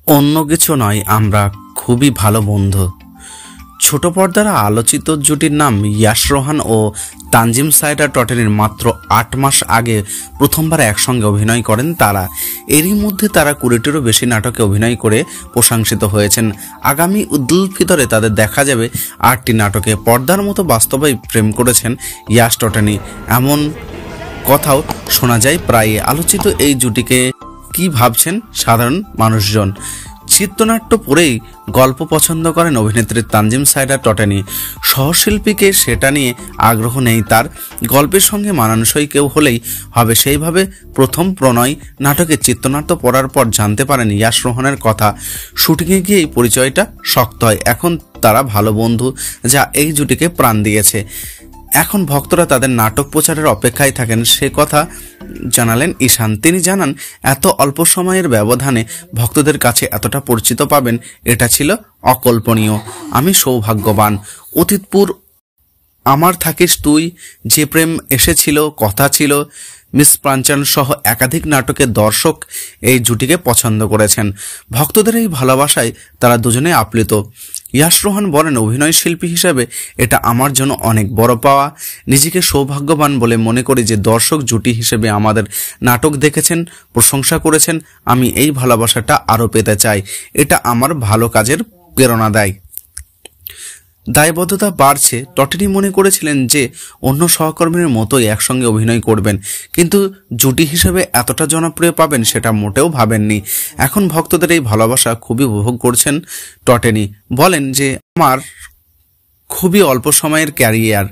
অন্য কিছু নয়, আমরা খুবই ভালো বন্ধু। ছোট পর্দার আলোচিত জুটির নাম ইয়াশ রোহান ও তানজিম সাইডা টটেনের মাত্র ৮ মাস আগে প্রথমবার একসঙ্গে অভিনয় করেন তারা। এরই মধ্যে তারা ২০টিরও বেশি নাটকে অভিনয় করে প্রশংসিত হয়েছেন। আগামী ঈদুল ফিতরে তাদের দেখা যাবে ৮টি নাটকে। পর্দার মতো বাস্তবেই প্রেম করেছেন ইয়াশ টটেনি, এমন কথাও শোনা যায় প্রায়। আলোচিত এই জুটিকে কি ভাবছেন সাধারণ মানুষজন? চিত্রনাট্য পড়েই গল্প পছন্দ করেন অভিনেত্রী তানজিম সাইডা টটেনি। সহশিল্পীকে সেটা নিয়ে আগ্রহ নেই তার। গল্পের সঙ্গে মানানসই কেউ হলেই হবে, সেইভাবে প্রথম প্রণয় নাটকে চিত্রনাট্য পড়ার পর জানতে পারেন ইয়াশ রোহানের কথা। শুটিংয়ে গিয়েই পরিচয়টা শক্ত হয়। এখন তারা ভালো বন্ধু, যা এই জুটিকে প্রাণ দিয়েছে। এখন ভক্তরা তাদের নাটক প্রচারের অপেক্ষায় থাকেন, সে কথা জানালেন ঈশান। তিনি জানান, এত অল্প সময়ের ব্যবধানে ভক্তদের কাছে এতটা পরিচিত পাবেন, এটা ছিল অকল্পনীয়। আমি সৌভাগ্যবান। অতীতপুর, আমার থাকিস তুই, যে প্রেম এসেছিল, কথা ছিল, মিস প্রাঞ্চন সহ একাধিক নাটকের দর্শক এই জুটিকে পছন্দ করেছেন। ভক্তদের এই ভালোবাসায় তারা দুজনে আপ্লুত। ইয়াশ রোহান বলেন, অভিনয় শিল্পী হিসেবে এটা আমার জন্য অনেক বড় পাওয়া। নিজেকে সৌভাগ্যবান বলে মনে করি যে দর্শক জুটি হিসেবে আমাদের নাটক দেখেছেন, প্রশংসা করেছেন। আমি এই ভালোবাসাটা আরও পেতে চাই। এটা আমার ভালো কাজের প্রেরণা দেয়। দায়বদ্ধতা বাড়ছে। টটেনি মনে করেছিলেন যে অন্য সহকর্মীর মতোই একসঙ্গে অভিনয় করবেন, কিন্তু জুটি হিসেবে এতটা জনপ্রিয় পাবেন সেটা মোটেও ভাবেননি। এখন ভক্তদের এই ভালোবাসা খুবই উপভোগ করছেন টটেনি। বলেন যে, আমার খুবই অল্প সময়ের ক্যারিয়ার,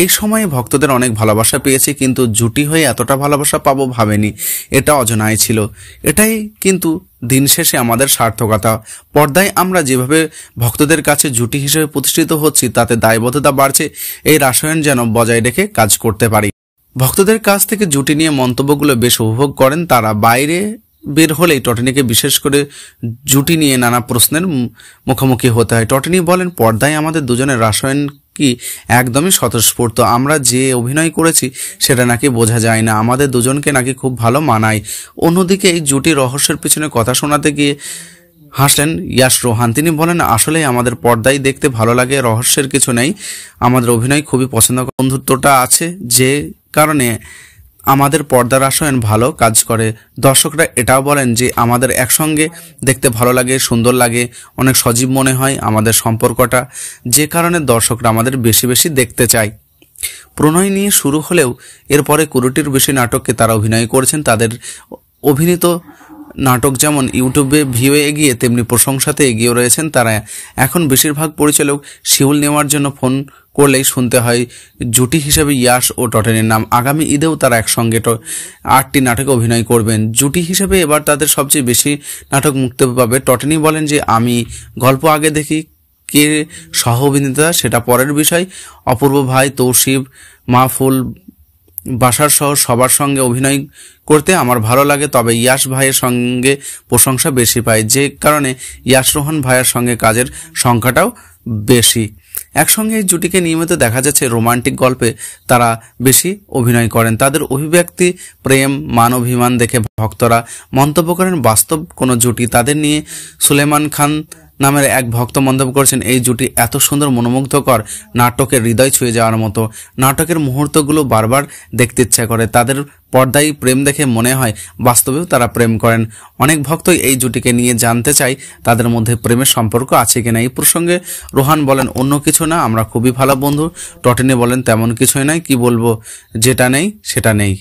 এই সময়ে ভক্তদের অনেক ভালোবাসা পেয়েছি, কিন্তু জুটি হয়ে এতটা ভালোবাসা পাবো ভাবেনি। এটা অজানাই ছিল। এটাই কিন্তু দিন শেষে আমাদের সার্থকতা। পর্দায় আমরা যেভাবে ভক্তদের কাছে জুটি হিসেবে প্রতিষ্ঠিত হচ্ছি, তাতে দায়বদ্ধতা বাড়ছে এই রাসায়ন যেন বজায় রেখে কাজ করতে পারি। ভক্তদের কাছ থেকে জুটি নিয়ে মন্তব্যগুলো বেশ উপভোগ করেন তারা। বাইরে বের হলেই টটেনিকে বিশেষ করে জুটি নিয়ে নানা প্রশ্নের মুখোমুখি হতে হয়। টটেনি বলেন, পর্দায় আমাদের দুজনের রাসায়ন কি একদমই স্বতঃস্ফূর্ত। আমরা যে অভিনয় করেছি সেটা নাকি বোঝা যায় না। আমাদের দুজনকে নাকি খুব ভালো মানায়। অন্যদিকে এই জুটি রহস্যের পিছনে কথা শোনাতে গিয়ে হাসলেন ইয়াশ রোহান। তিনি বলেন, আসলে আমাদের পর্দায় দেখতে ভালো লাগে, রহস্যের কিছু নেই। আমাদের অভিনয় খুবই পছন্দ, বন্ধুত্বটা আছে, যে কারণে আমাদের পর্দার রাসায়ন ভালো কাজ করে। দর্শকরা এটাও বলেন যে আমাদের একসঙ্গে দেখতে ভালো লাগে, সুন্দর লাগে, অনেক সজীব মনে হয় আমাদের সম্পর্কটা, যে কারণে দর্শকরা আমাদের বেশি বেশি দেখতে চায়। প্রণয় নিয়ে শুরু হলেও এরপরে ২০টির বেশি নাটককে তারা অভিনয় করেছেন। তাদের অভিনীত নাটক যেমন ইউটিউবে ভিউ এগিয়ে, তেমনি প্রশংসাতে এগিয়ে রয়েছেন তারা। এখন বেশিরভাগ পরিচালক শিউল নেওয়ার জন্য ফোন করলেই শুনতে হয় জুটি হিসেবে ইয়াশ ও টটেনের নাম। আগামী ঈদেও তারা একসঙ্গে ৮টি নাটকে অভিনয় করবেন। জুটি হিসেবে এবার তাদের সবচেয়ে বেশি নাটক মুক্তি পাবে। টটেনি বলেন যে, আমি গল্প আগে দেখি, কে সহ অভিনেতা সেটা পরের বিষয়। অপূর্ব ভাই, তৌসিফ, মাহফুল, বাসার সহ সবার সঙ্গে অভিনয় করতে আমার ভালো লাগে, তবে ইয়াশ ভাইয়ের সঙ্গে প্রশংসা বেশি পাই, যে কারণে ইয়াশ রোহান ভাইয়ের সঙ্গে কাজের সংখ্যাটাও বেশি। একসঙ্গে এই জুটিকে নিয়মিত দেখা যাচ্ছে রোমান্টিক গল্পে তারা বেশি অভিনয় করেন। তাদের অভিব্যক্তি, প্রেম, মান অভিমান দেখে ভক্তরা মন্তব্য করেন বাস্তব কোনো জুটি। তাদের নিয়ে সুলেমান খান নামের এক ভক্ত মন্তব্য করেছেন, এই জুটি এত সুন্দর, মনোমুগ্ধকর, নাটকের হৃদয় ছুঁয়ে যাওয়ার মতো। নাটকের মুহূর্তগুলো বারবার দেখতে ইচ্ছা করে। তাদের পর্দায় প্রেম দেখে মনে হয় বাস্তবেও তারা প্রেম করেন। অনেক ভক্তই এই জুটিকে নিয়ে জানতে চায় তাদের মধ্যে প্রেমের সম্পর্ক আছে কিনা। এই প্রসঙ্গে রোহান বলেন, অন্য কিছু না, আমরা খুবই ভালো বন্ধু। টটেনি বলেন, তেমন কিছুই নয়, কি বলবো, যেটা নেই সেটা নেই।